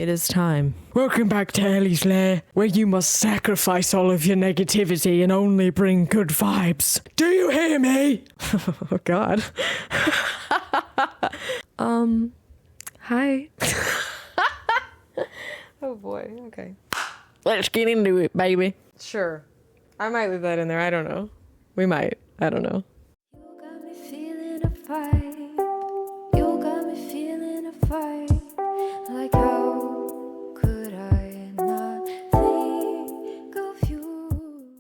It is time. Welcome back to Ellie's Lair, where you must sacrifice all of your negativity and only bring good vibes. Do you hear me? Oh, God. Hi. Oh, boy. Okay. Let's get into it, baby. Sure. I might leave that in there. I don't know. We might. I don't know. You got me feeling a fight. You got me feeling a fight. Like how could I not think of you?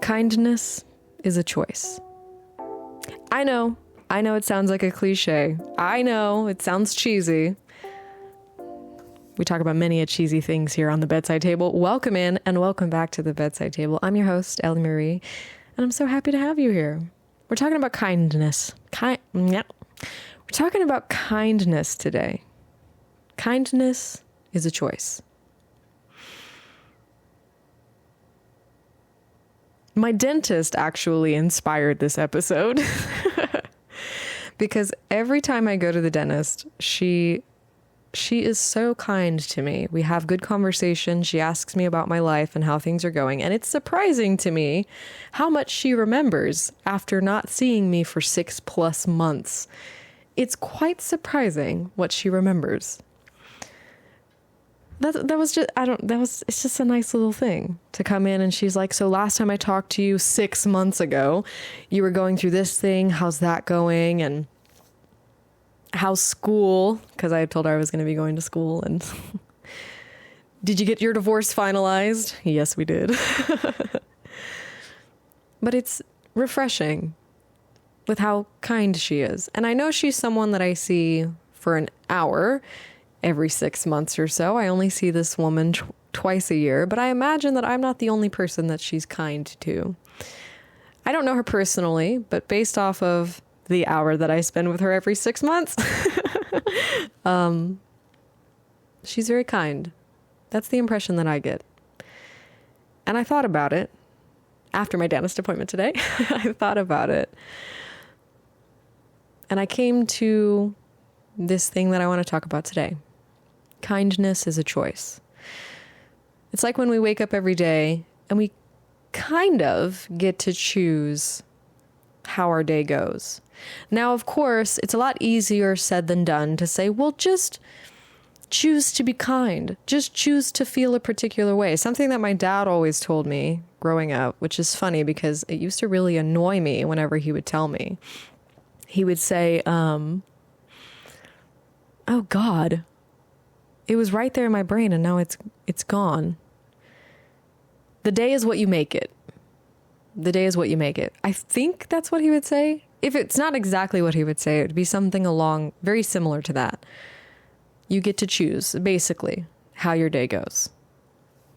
Kindness is a choice. I know it sounds like a cliche. I know it sounds cheesy. We talk about many cheesy things here on the Bedside Table. Welcome in and welcome back to the Bedside Table. I'm your host, Ellie Marie, and I'm so happy to have you here. We're talking about kindness. We're talking about kindness today. Kindness is a choice. My dentist actually inspired this episode because every time I go to the dentist, she is so kind to me. We have good conversation. She asks me about my life and how things are going. And it's surprising to me how much she remembers after not seeing me for 6+ months. It's quite surprising what she remembers. It's just a nice little thing to come in and she's like, so last time I talked to you 6 months ago, you were going through this thing. How's that going? And how's school? Because I had told her I was going to be going to school. And did you get your divorce finalized? Yes, we did. But it's refreshing with how kind she is. And I know she's someone that I see for an hour every 6 months or so. I only see this woman twice a year, but I imagine that I'm not the only person that she's kind to. I don't know her personally, but based off of the hour that I spend with her every 6 months, she's very kind. That's the impression that I get. And I thought about it after my dentist appointment today. I thought about it. And I came to this thing that I want to talk about today. Kindness is a choice. It's like when we wake up every day and we kind of get to choose how our day goes. Now, of course, it's a lot easier said than done to say, well, just choose to be kind. Just choose to feel a particular way. Something that my dad always told me growing up, which is funny because it used to really annoy me whenever he would tell me. He would say, oh, God. It was right there in my brain and now it's gone. The day is what you make it. The day is what you make it. I think that's what he would say. If it's not exactly what he would say, it would be something along very similar to that. You get to choose, basically, how your day goes.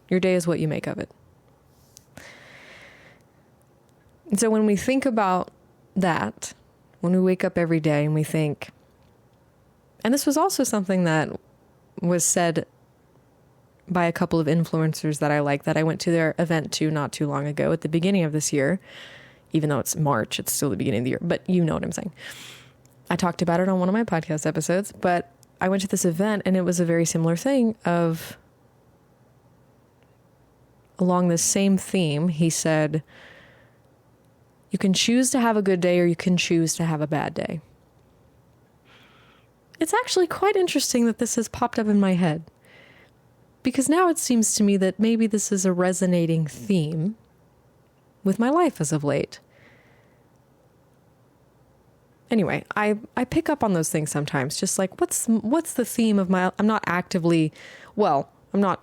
Your day is what you make of it. And so when we think about that, when we wake up every day and we think, and this was also something that was said by a couple of influencers that I like, that I went to their event to not too long ago at the beginning of this year. Even though it's March, it's still the beginning of the year, but you know what I'm saying. I talked about it on one of my podcast episodes, but I went to this event and it was a very similar thing of along the same theme. He said, you can choose to have a good day or you can choose to have a bad day. It's actually quite interesting that this has popped up in my head because now it seems to me that maybe this is a resonating theme with my life as of late. Anyway, I pick up on those things sometimes, just like what's the theme of my, I'm not,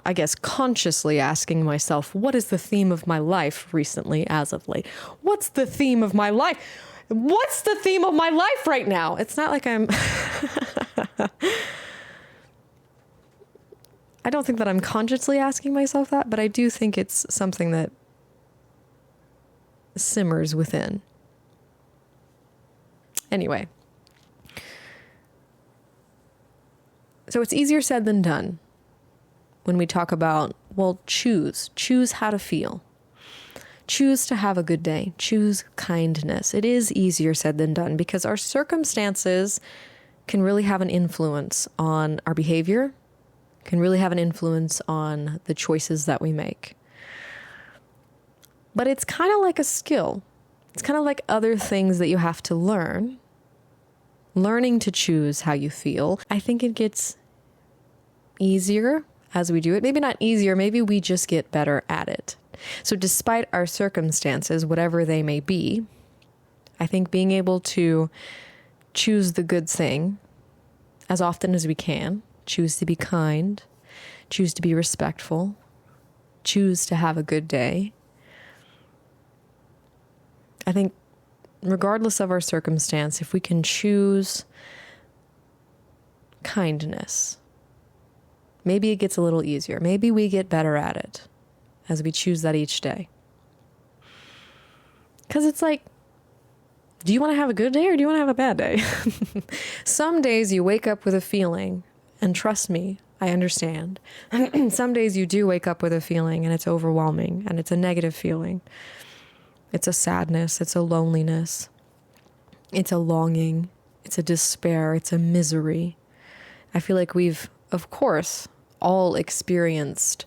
I guess, consciously asking myself, what is the theme of my life recently as of late? What's the theme of my life? What's the theme of my life right now? It's not like I'm, I don't think that I'm consciously asking myself that, but I do think it's something that simmers within. Anyway, so it's easier said than done when we talk about, well, choose how to feel. Choose to have a good day. Choose kindness. It is easier said than done because our circumstances can really have an influence on our behavior, can really have an influence on the choices that we make. But it's kind of like a skill. It's kind of like other things that you have to learn. Learning to choose how you feel. I think it gets easier as we do it. Maybe not easier, maybe we just get better at it. So despite our circumstances, whatever they may be, I think being able to choose the good thing as often as we can, choose to be kind, choose to be respectful, choose to have a good day. I think regardless of our circumstance, if we can choose kindness, maybe it gets a little easier. Maybe we get better at it as we choose that each day. Because it's like, do you want to have a good day or do you want to have a bad day? Some days you wake up with a feeling, and trust me, I understand. Some days you do wake up with a feeling and it's overwhelming and it's a negative feeling. It's a sadness, it's a loneliness, it's a longing, it's a despair, it's a misery. I feel like we've, of course, all experienced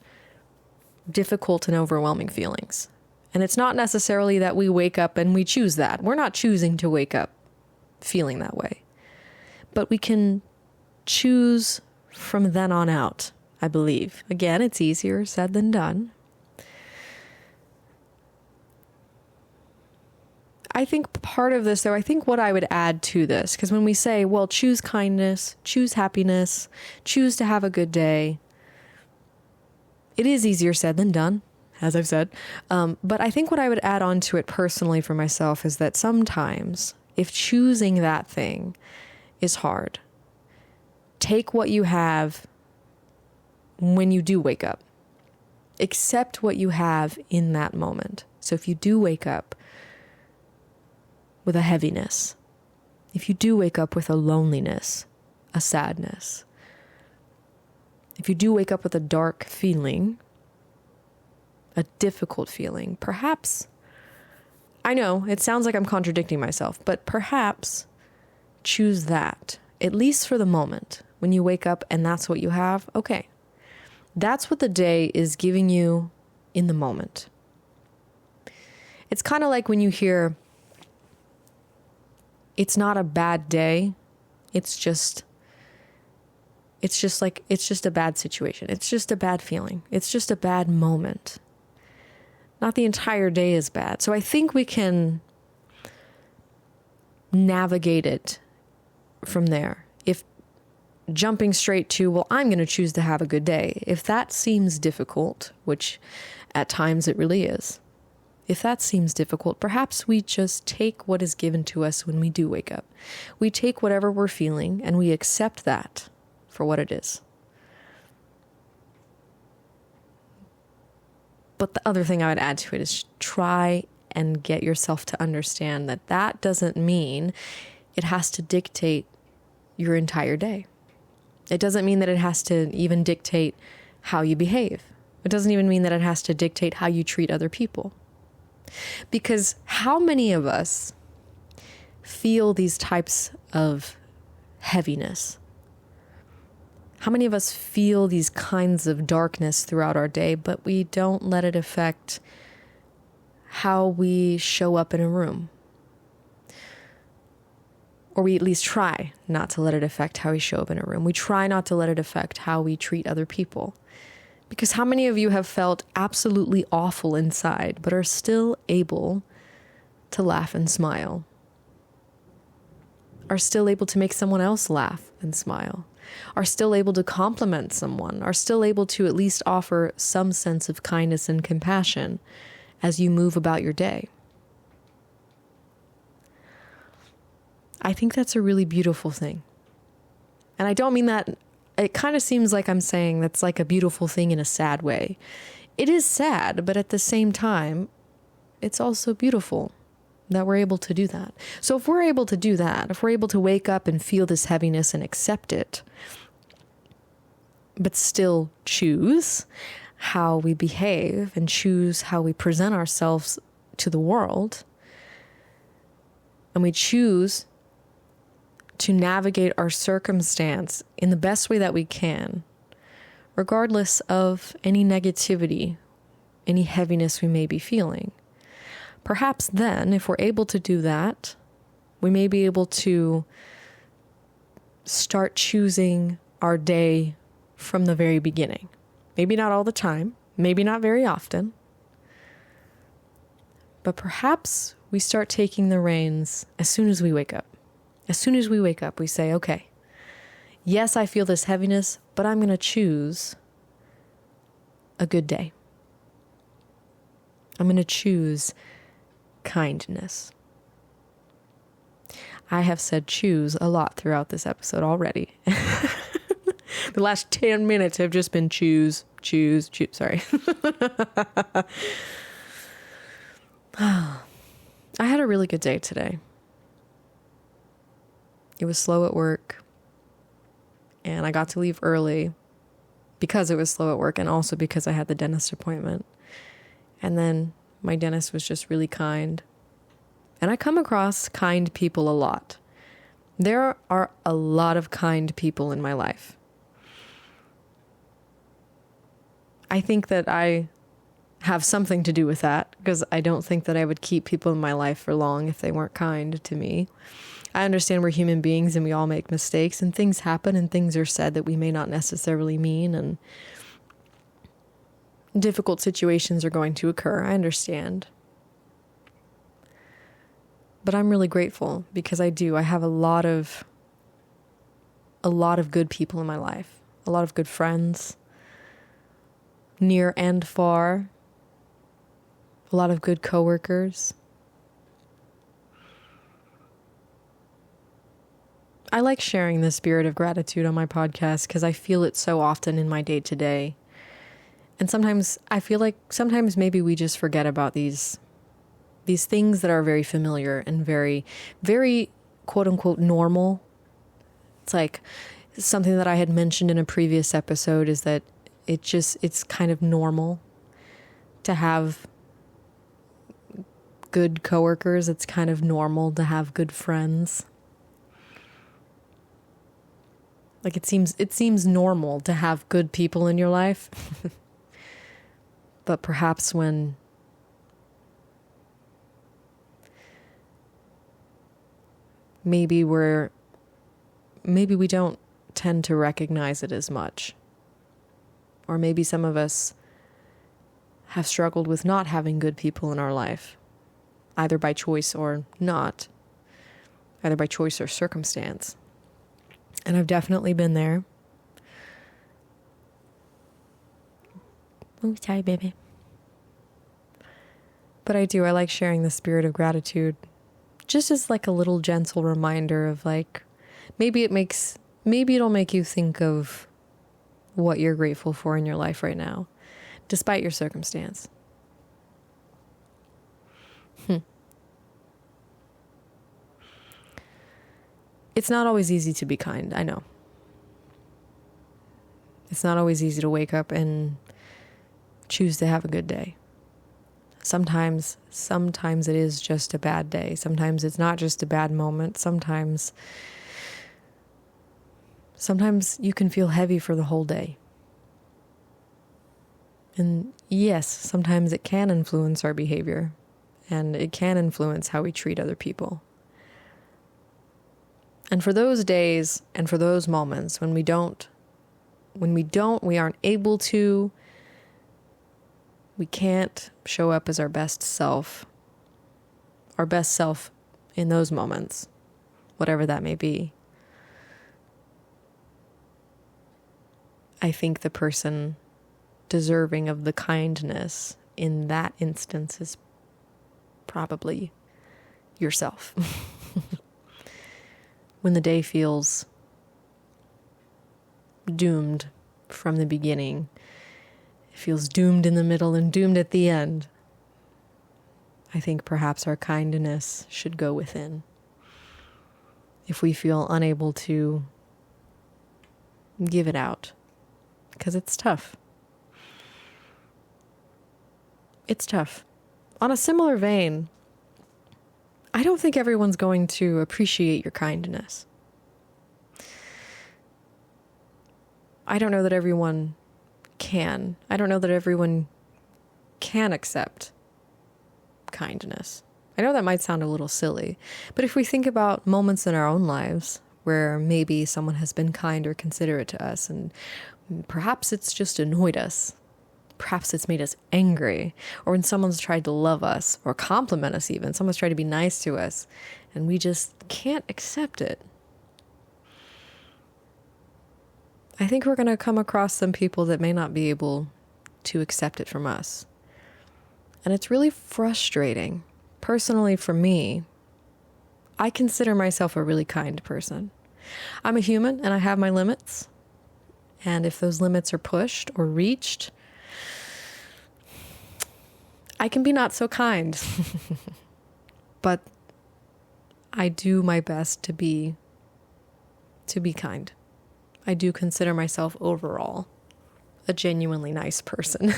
difficult and overwhelming feelings. And it's not necessarily that we wake up and we choose that. We're not choosing to wake up feeling that way. But we can choose from then on out, I believe. Again, it's easier said than done. I think part of this, though, I think what I would add to this, because when we say, well, choose kindness, choose happiness, choose to have a good day, it is easier said than done, as I've said. But I think what I would add on to it personally for myself is that sometimes if choosing that thing is hard, take what you have when you do wake up. Accept what you have in that moment. So if you do wake up with a heaviness, if you do wake up with a loneliness, a sadness, if you do wake up with a dark feeling, a difficult feeling, perhaps, I know it sounds like I'm contradicting myself, but perhaps choose that, at least for the moment. When you wake up and that's what you have, okay. That's what the day is giving you in the moment. It's kind of like when you hear, it's not a bad day, it's just a bad situation. It's just a bad feeling. It's just a bad moment. Not the entire day is bad. So I think we can navigate it from there. If jumping straight to, well, I'm going to choose to have a good day, if that seems difficult, which at times it really is, if that seems difficult, perhaps we just take what is given to us when we do wake up. We take whatever we're feeling and we accept that for what it is. But the other thing I would add to it is try and get yourself to understand that that doesn't mean it has to dictate your entire day. It doesn't mean that it has to even dictate how you behave. It doesn't even mean that it has to dictate how you treat other people. Because how many of us feel these types of heaviness? How many of us feel these kinds of darkness throughout our day, but we don't let it affect how we show up in a room? Or we at least try not to let it affect how we show up in a room. We try not to let it affect how we treat other people. Because how many of you have felt absolutely awful inside, but are still able to laugh and smile? Are still able to make someone else laugh and smile? Are still able to compliment someone? Are still able to at least offer some sense of kindness and compassion as you move about your day? I think that's a really beautiful thing. And I don't mean that, it kind of seems like I'm saying that's like a beautiful thing in a sad way. It is sad, but at the same time, it's also beautiful that we're able to do that. So if we're able to do that, if we're able to wake up and feel this heaviness and accept it, but still choose how we behave and choose how we present ourselves to the world, and we choose to navigate our circumstance in the best way that we can, regardless of any negativity, any heaviness we may be feeling. Perhaps then, if we're able to do that, we may be able to start choosing our day from the very beginning. Maybe not all the time, maybe not very often, but perhaps we start taking the reins as soon as we wake up. As soon as we wake up, we say, okay, yes, I feel this heaviness, but I'm going to choose a good day. I'm going to choose kindness. I have said choose a lot throughout this episode already. The last 10 minutes have just been choose. Sorry. I had a really good day today. It was slow at work, and I got to leave early because it was slow at work and also because I had the dentist appointment. And then my dentist was just really kind. And I come across kind people a lot. There are a lot of kind people in my life. I think that I have something to do with that, because I don't think that I would keep people in my life for long if they weren't kind to me. I understand we're human beings and we all make mistakes, and things happen and things are said that we may not necessarily mean, and difficult situations are going to occur. I understand. But I'm really grateful because I have a lot of good people in my life, a lot of good friends, near and far, a lot of good coworkers. I like sharing the spirit of gratitude on my podcast because I feel it so often in my day-to-day. And sometimes I feel like maybe we just forget about these things that are very familiar and very, very quote unquote normal. It's like something that I had mentioned in a previous episode is that it's kind of normal to have good coworkers. It's kind of normal to have good friends. Like it seems normal to have good people in your life. But perhaps when maybe we don't tend to recognize it as much. Or maybe some of us have struggled with not having good people in our life, either by choice or not, either by choice or circumstance. And I've definitely been there. Oh, sorry, baby. But I like sharing the spirit of gratitude just as like a little gentle reminder of like, maybe it'll make you think of what you're grateful for in your life right now, despite your circumstance. It's not always easy to be kind, I know. It's not always easy to wake up and choose to have a good day. Sometimes it is just a bad day. Sometimes it's not just a bad moment. Sometimes you can feel heavy for the whole day. And yes, sometimes it can influence our behavior, and it can influence how we treat other people. And for those days and for those moments when we aren't able to, we can't show up as our best self in those moments, whatever that may be. I think the person deserving of the kindness in that instance is probably yourself. When the day feels doomed from the beginning, it feels doomed in the middle and doomed at the end, I think perhaps our kindness should go within. If we feel unable to give it out, because it's tough. It's tough. on a similar vein, I don't think everyone's going to appreciate your kindness. I don't know that everyone can. I don't know that everyone can accept kindness. I know that might sound a little silly, but if we think about moments in our own lives where maybe someone has been kind or considerate to us, and perhaps it's just annoyed us, perhaps it's made us angry, or when someone's tried to love us or compliment us even, someone's tried to be nice to us, and we just can't accept it. I think we're going to come across some people that may not be able to accept it from us. And it's really frustrating. Personally, for me, I consider myself a really kind person. I'm a human and I have my limits. And if those limits are pushed or reached, I can be not so kind. But I do my best to be kind. I do consider myself overall a genuinely nice person.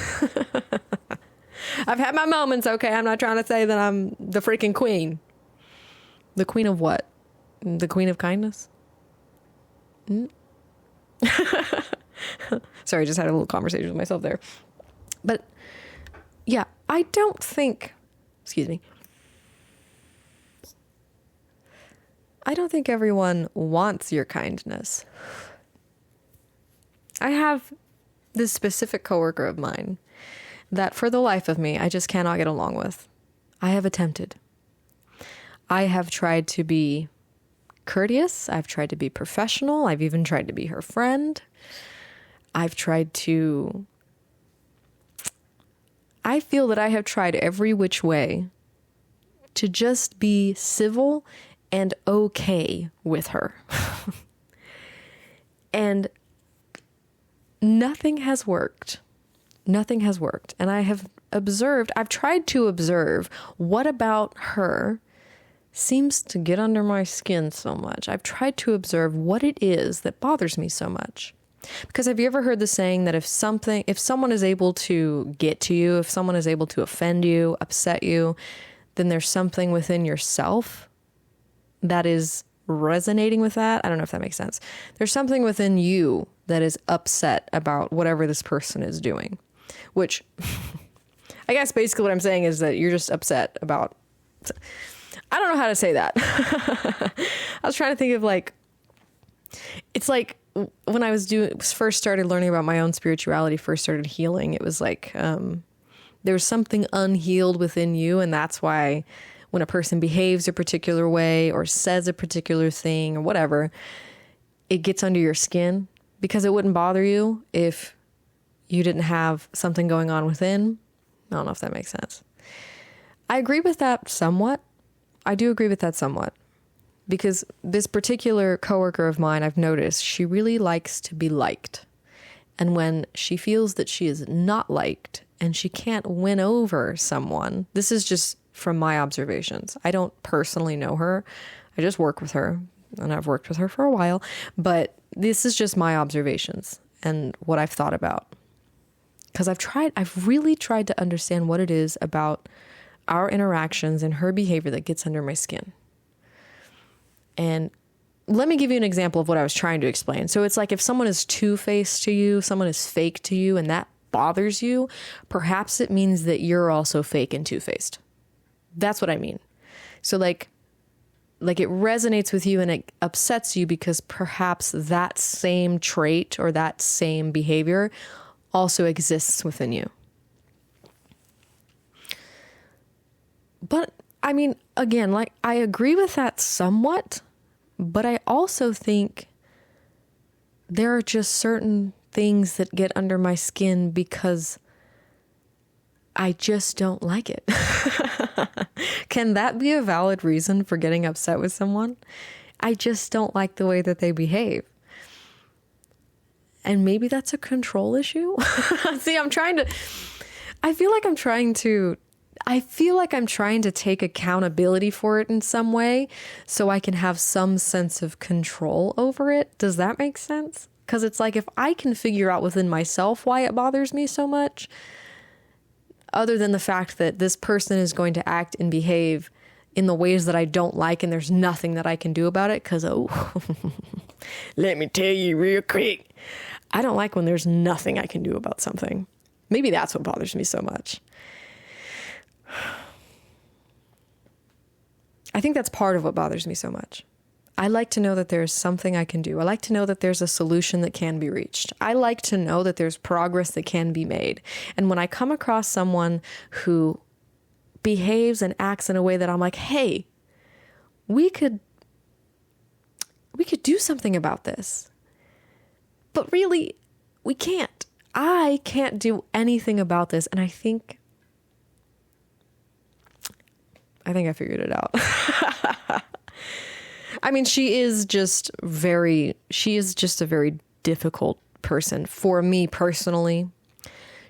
I've had my moments, okay? I'm not trying to say that I'm the freaking queen. The queen of what? The queen of kindness? Sorry, I just had a little conversation with myself there. But yeah, I don't think, I don't think everyone wants your kindness. I have this specific coworker of mine that for the life of me, I just cannot get along with. I have attempted. I have tried to be courteous. I've tried to be professional. I've even tried to be her friend. I feel that I have tried every which way to just be civil and okay with her. And nothing has worked. Nothing has worked. And I've tried to observe what about her seems to get under my skin so much. I've tried to observe what it is that bothers me so much. Because have you ever heard the saying that if someone is able to get to you, if someone is able to offend you, upset you, then there's something within yourself that is resonating with that? I don't know if that makes sense. There's something within you that is upset about whatever this person is doing. Which, I guess basically what I'm saying is that you're just upset about... I don't know how to say that. I was trying to think of it's like when I first started learning about my own spirituality, first started healing, it was like there's something unhealed within you, and that's why when a person behaves a particular way or says a particular thing or whatever, it gets under your skin, because it wouldn't bother you if you didn't have something going on within. I don't know if that makes sense. I agree with that somewhat. I do agree with that somewhat. Because this particular coworker of mine, I've noticed, she really likes to be liked. And when she feels that she is not liked and she can't win over someone, this is just from my observations. I don't personally know her. I just work with her, and I've worked with her for a while. But this is just my observations and what I've thought about. Because I've really tried to understand what it is about our interactions and her behavior that gets under my skin. And let me give you an example of what I was trying to explain. So it's like if someone is two-faced to you, someone is fake to you, and that bothers you, perhaps it means that you're also fake and two-faced. That's what I mean. So like it resonates with you and it upsets you because perhaps that same trait or that same behavior also exists within you. But I mean, again, I agree with that somewhat, but I also think there are just certain things that get under my skin because I just don't like it. Can that be a valid reason for getting upset with someone? I just don't like the way that they behave. And maybe that's a control issue. See, I feel like I'm trying to take accountability for it in some way so I can have some sense of control over it. Does that make sense? Because it's like if I can figure out within myself why it bothers me so much, other than the fact that this person is going to act and behave in the ways that I don't like, and there's nothing that I can do about it. Because, let me tell you real quick, I don't like when there's nothing I can do about something. Maybe that's what bothers me so much. I think that's part of what bothers me so much. I like to know that there's something I can do. I like to know that there's a solution that can be reached. I like to know that there's progress that can be made. And when I come across someone who behaves and acts in a way that I'm like, hey, we could do something about this. But really, we can't. I can't do anything about this. And I think I figured it out. I mean, she is just a very difficult person for me personally.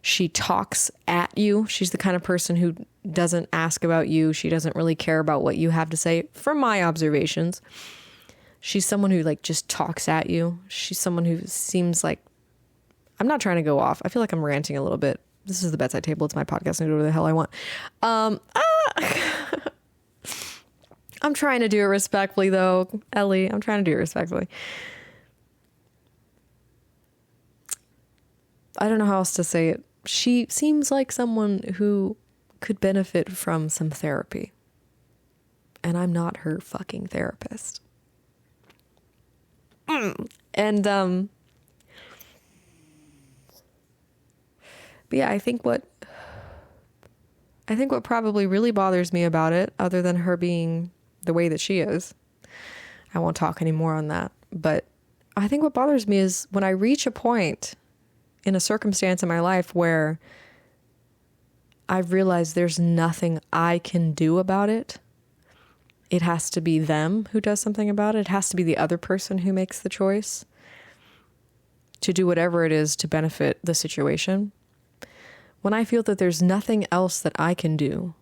She talks at you. She's the kind of person who doesn't ask about you. She doesn't really care about what you have to say, from my observations. She's someone who just talks at you. She's someone who seems like, I'm not trying to go off. I feel like I'm ranting a little bit. This is the bedside table. It's my podcast. I can do whatever the hell I want. I'm trying to do it respectfully, though, Ellie. I'm trying to do it respectfully. I don't know how else to say it. She seems like someone who could benefit from some therapy. And I'm not her fucking therapist. And, but yeah, I think what probably really bothers me about it, other than her being the way that she is, I won't talk anymore on that, but I think what bothers me is when I reach a point in a circumstance in my life where I've realized there's nothing I can do about it. It has to be them who does something about it. It has to be the other person who makes the choice to do whatever it is to benefit the situation. When I feel that there's nothing else that I can do,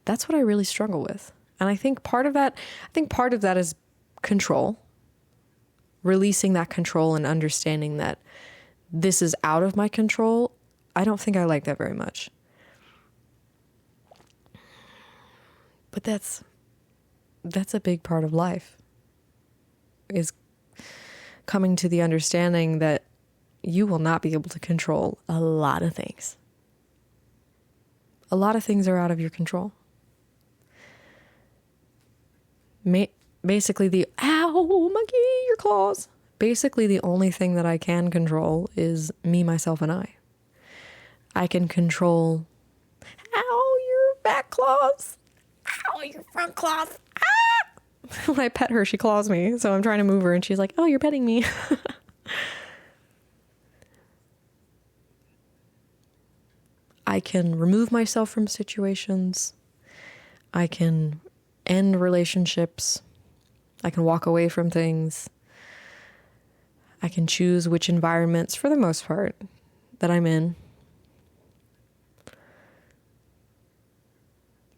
that's what I really struggle with. And I think part of that is control, releasing that control and understanding that this is out of my control. I don't think I like that very much. But that's a big part of life, is coming to the understanding that you will not be able to control a lot of things. A lot of things are out of your control. Basically ow, monkey, your claws. Basically the only thing that I can control is me, myself, and I. I can control, ow, your back claws. Ow, your front claws. Ah! When I pet her, she claws me. So I'm trying to move her and she's like, oh, you're petting me. I can remove myself from situations. I can end relationships. I can walk away from things. I can choose which environments, for the most part, that I'm in.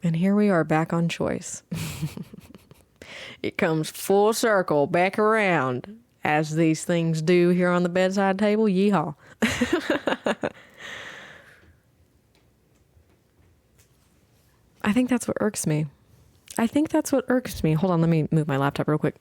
And here we are back on choice. It comes full circle back around, as these things do here on the bedside table. Yeehaw. I think that's what irks me. Hold on, let me move my laptop real quick.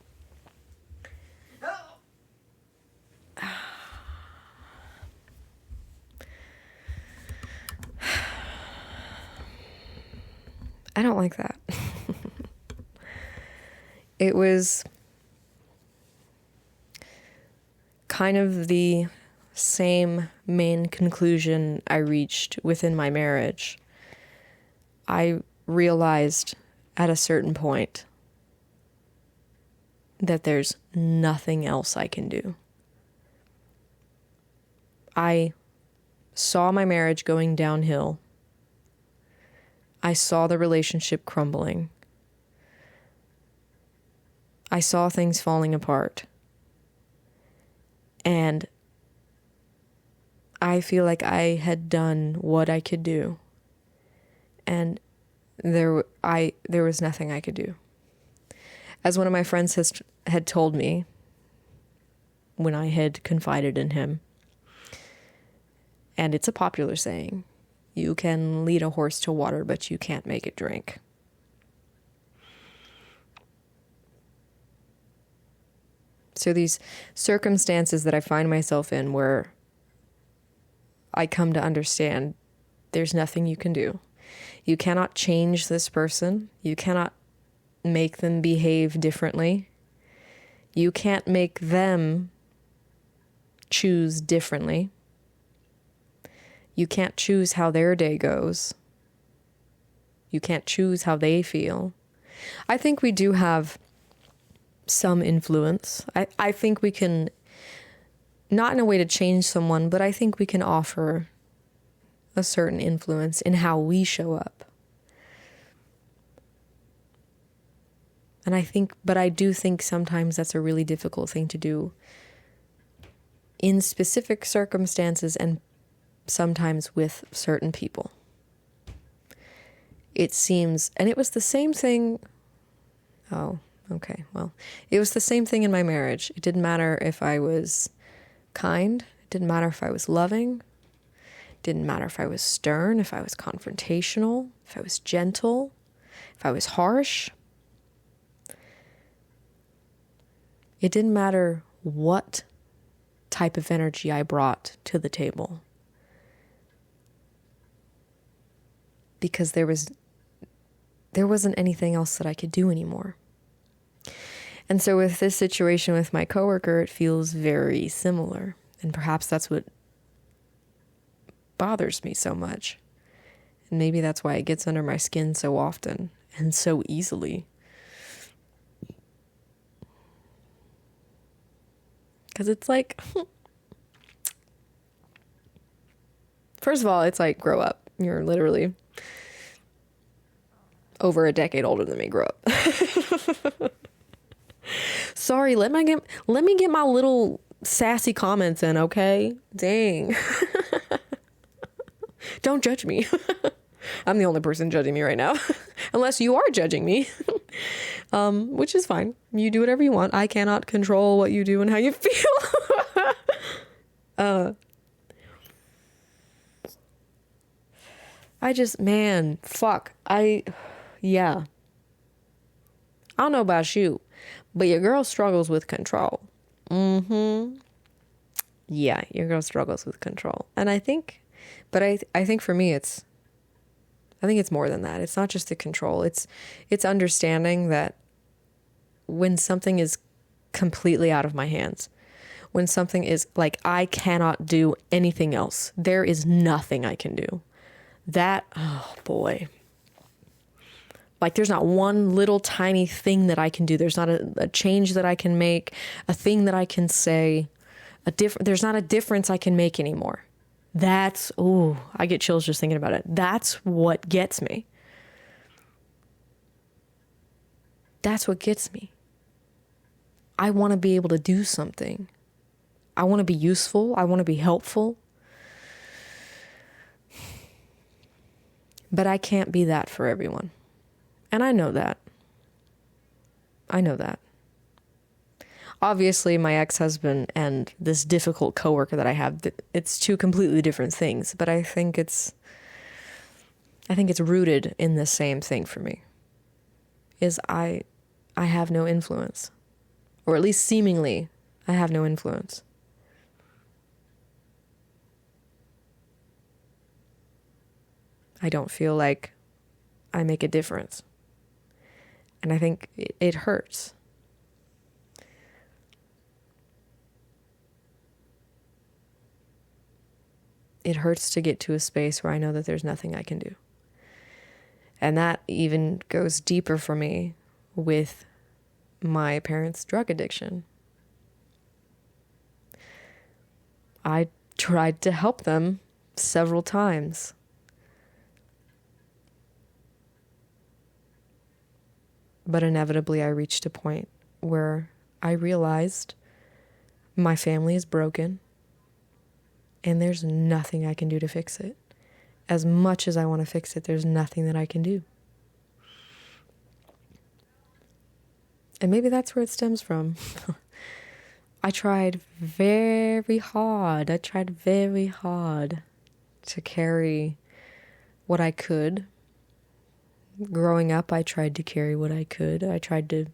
I don't like that. It was kind of the same main conclusion I reached within my marriage. I realized at a certain point that there's nothing else I can do. I saw my marriage going downhill. I saw the relationship crumbling. I saw things falling apart. And I feel like I had done what I could do. And there was nothing I could do. As one of my friends had told me when I had confided in him, and it's a popular saying, You can lead a horse to water, but you can't make it drink. So these circumstances that I find myself in where I come to understand there's nothing you can do. You cannot change this person. You cannot make them behave differently. You can't make them choose differently. You can't choose how their day goes. You can't choose how they feel. I think we do have some influence. I think we can, not in a way to change someone, but I think we can offer a certain influence in how we show up. And I do think sometimes that's a really difficult thing to do in specific circumstances and sometimes with certain people. It seems, and it was the same thing. Oh, okay. Well, it was the same thing in my marriage. It didn't matter if I was kind. It didn't matter if I was loving. It didn't matter if I was stern, if I was confrontational, if I was gentle, if I was harsh. It didn't matter what type of energy I brought to the table, because there wasn't anything else that I could do anymore. And so with this situation with my coworker, it feels very similar. And perhaps that's what bothers me so much. And maybe that's why it gets under my skin so often and so easily. Because it's like, first of all, it's like, grow up. You're literally over a decade older than me. Grow up. Sorry, let me get my little sassy comments in, okay? Dang. Don't judge me. I'm the only person judging me right now. Unless you are judging me. Which is fine. You do whatever you want. I cannot control what you do and how you feel. Yeah. I don't know about you, but your girl struggles with control. Yeah, your girl struggles with control. And I think for me, I think it's more than that. It's not just the control. It's understanding that when something is completely out of my hands, when something is like, I cannot do anything else, there is nothing I can do. That, oh boy. Like there's not one little tiny thing that I can do. There's not a change that I can make, a thing that I can say, there's not a difference I can make anymore. I get chills just thinking about it. That's what gets me. That's what gets me. I want to be able to do something. I want to be useful. I want to be helpful. But I can't be that for everyone. And I know that. Obviously, my ex-husband and this difficult coworker that I have, it's two completely different things. But I think it's rooted in the same thing for me. Is I have no influence. Or at least seemingly, I have no influence. I don't feel like I make a difference. And I think it hurts. It hurts to get to a space where I know that there's nothing I can do. And that even goes deeper for me with my parents' drug addiction. I tried to help them several times. But inevitably I reached a point where I realized my family is broken and there's nothing I can do to fix it. As much as I want to fix it, there's nothing that I can do. And maybe that's where it stems from. I tried very hard to carry what I could. Growing up, I tried to carry what I could. I tried to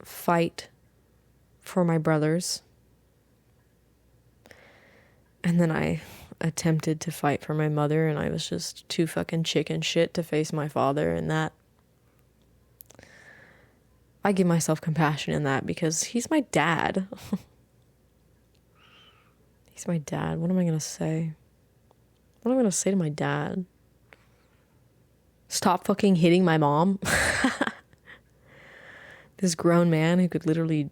fight for my brothers. And then I attempted to fight for my mother, and I was just too fucking chicken shit to face my father, and that I give myself compassion in that because he's my dad. He's my dad. What am I going to say? What am I going to say to my dad? Stop fucking hitting my mom? This grown man who could literally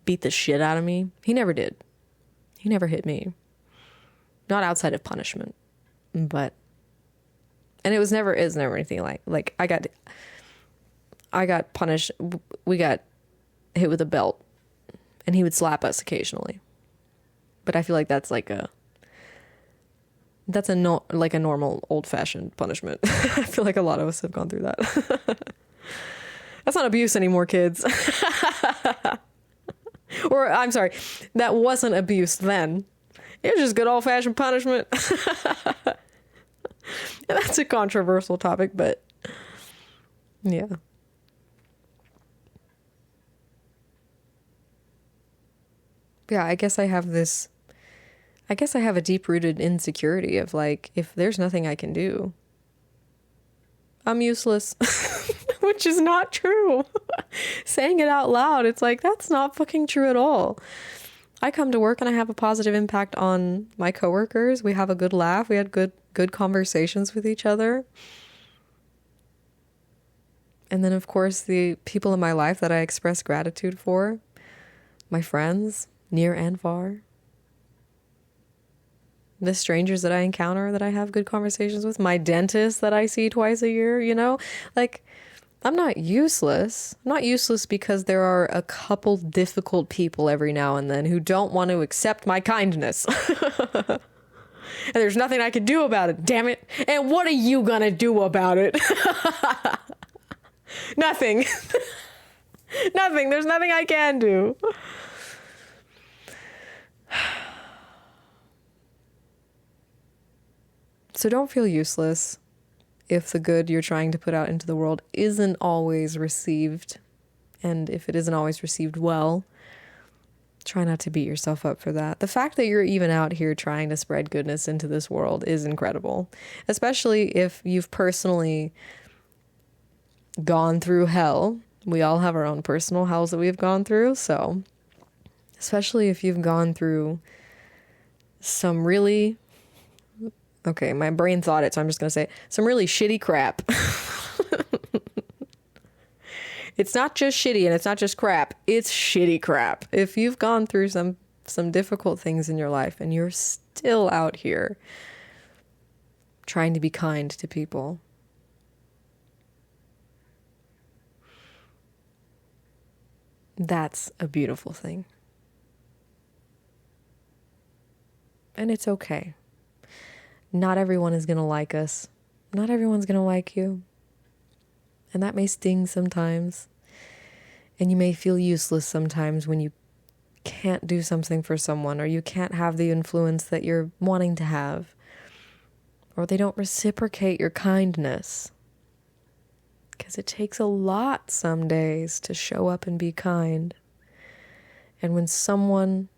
beat the shit out of me. He never did. He never hit me. Not outside of punishment. But, and it was never anything like I got punished. We got hit with a belt, and he would slap us occasionally. But I feel like that's like a normal old-fashioned punishment. I feel like a lot of us have gone through that. That's not abuse anymore, kids. Or, I'm sorry, that wasn't abuse then. It was just good old-fashioned punishment. And that's a controversial topic, but yeah. Yeah, I guess I have a deep-rooted insecurity of like, if there's nothing I can do, I'm useless. Which is not true. Saying it out loud, it's like, that's not fucking true at all. I come to work and I have a positive impact on my coworkers. We have a good laugh. We had good conversations with each other. And then, of course, the people in my life that I express gratitude for, my friends, near and far. The strangers that I encounter that I have good conversations with, my dentist that I see twice a year, you know? Like, I'm not useless. I'm not useless because there are a couple difficult people every now and then who don't want to accept my kindness. And there's nothing I can do about it, damn it. And what are you gonna do about it? Nothing. Nothing. There's nothing I can do. So don't feel useless if the good you're trying to put out into the world isn't always received. And if it isn't always received well, try not to beat yourself up for that. The fact that you're even out here trying to spread goodness into this world is incredible. Especially if you've personally gone through hell. We all have our own personal hells that we've gone through. So especially if you've gone through some really... Okay, my brain thought it, so I'm just going to say some really shitty crap. It's not just shitty and it's not just crap. It's shitty crap. If you've gone through some difficult things in your life and you're still out here trying to be kind to people, that's a beautiful thing. And it's okay. Not everyone is going to like us. Not everyone's going to like you. And that may sting sometimes. And you may feel useless sometimes when you can't do something for someone, or you can't have the influence that you're wanting to have, or they don't reciprocate your kindness. Because it takes a lot some days to show up and be kind. And when someone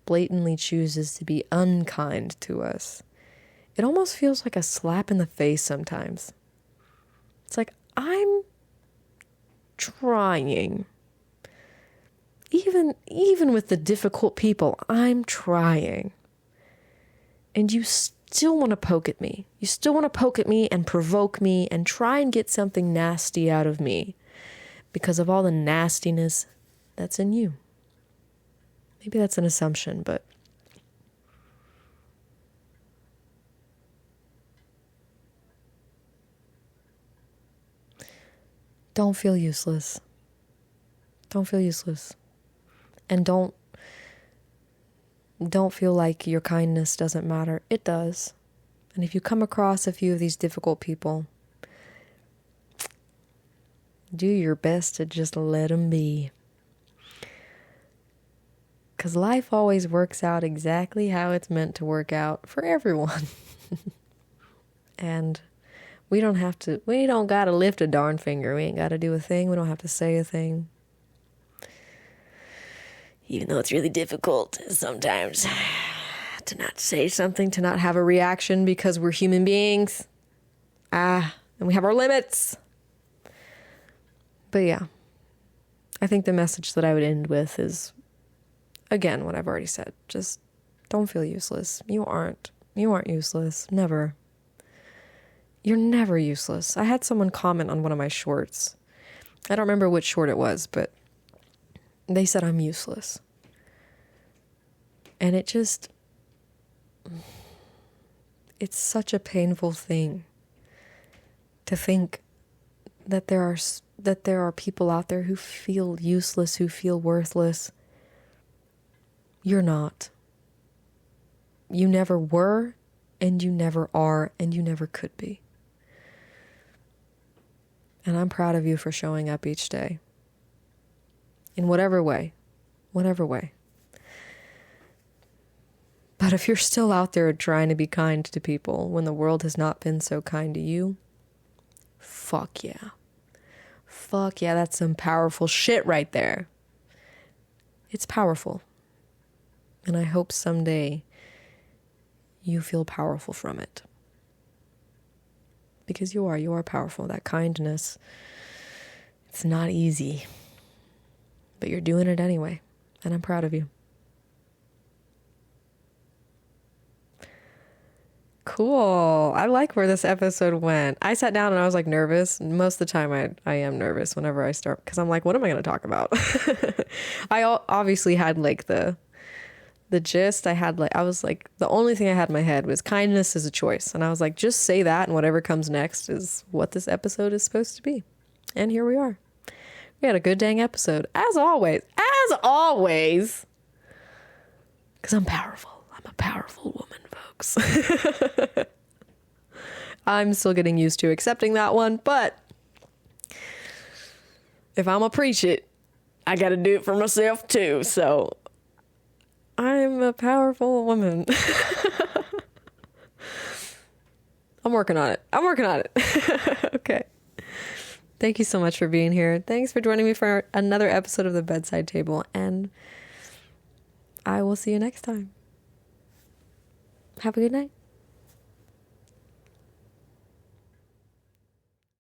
blatantly chooses to be unkind to us, it almost feels like a slap in the face sometimes. It's like, I'm trying. Even with the difficult people, I'm trying. And you still want to poke at me. You still want to poke at me and provoke me and try and get something nasty out of me because of all the nastiness that's in you. Maybe that's an assumption, but don't feel useless. Don't feel useless. And don't feel like your kindness doesn't matter. It does. And if you come across a few of these difficult people, do your best to just let them be. Because life always works out exactly how it's meant to work out for everyone. And we don't got to lift a darn finger. We ain't got to do a thing. We don't have to say a thing. Even though it's really difficult sometimes to not say something, to not have a reaction because we're human beings. And we have our limits. But yeah, I think the message that I would end with is, again, what I've already said. Just don't feel useless. You aren't useless. Never. You're never useless. I had someone comment on one of my shorts. I don't remember which short it was, but they said I'm useless. And it's such a painful thing to think that there are people out there who feel useless, who feel worthless. You're not. You never were, and you never are, and you never could be. And I'm proud of you for showing up each day. In whatever way. But if you're still out there trying to be kind to people when the world has not been so kind to you, fuck yeah. Fuck yeah, that's some powerful shit right there. It's powerful. And I hope someday you feel powerful from it. Because you are powerful. That kindness, it's not easy. But you're doing it anyway. And I'm proud of you. Cool. I like where this episode went. I sat down and I was like nervous. Most of the time I am nervous whenever I start, because I'm like, what am I going to talk about? I obviously had like the gist. I was like, the only thing I had in my head was kindness is a choice. And I was like, just say that and whatever comes next is what this episode is supposed to be. And here we are. We had a good dang episode. As always. Because I'm powerful. I'm a powerful woman, folks. I'm still getting used to accepting that one, but if I'm gonna preach it, I gotta do it for myself too. So I'm a powerful woman. I'm working on it. Okay. Thank you so much for being here. Thanks for joining me for another episode of The Bedside Table, and I will see you next time. Have a good night.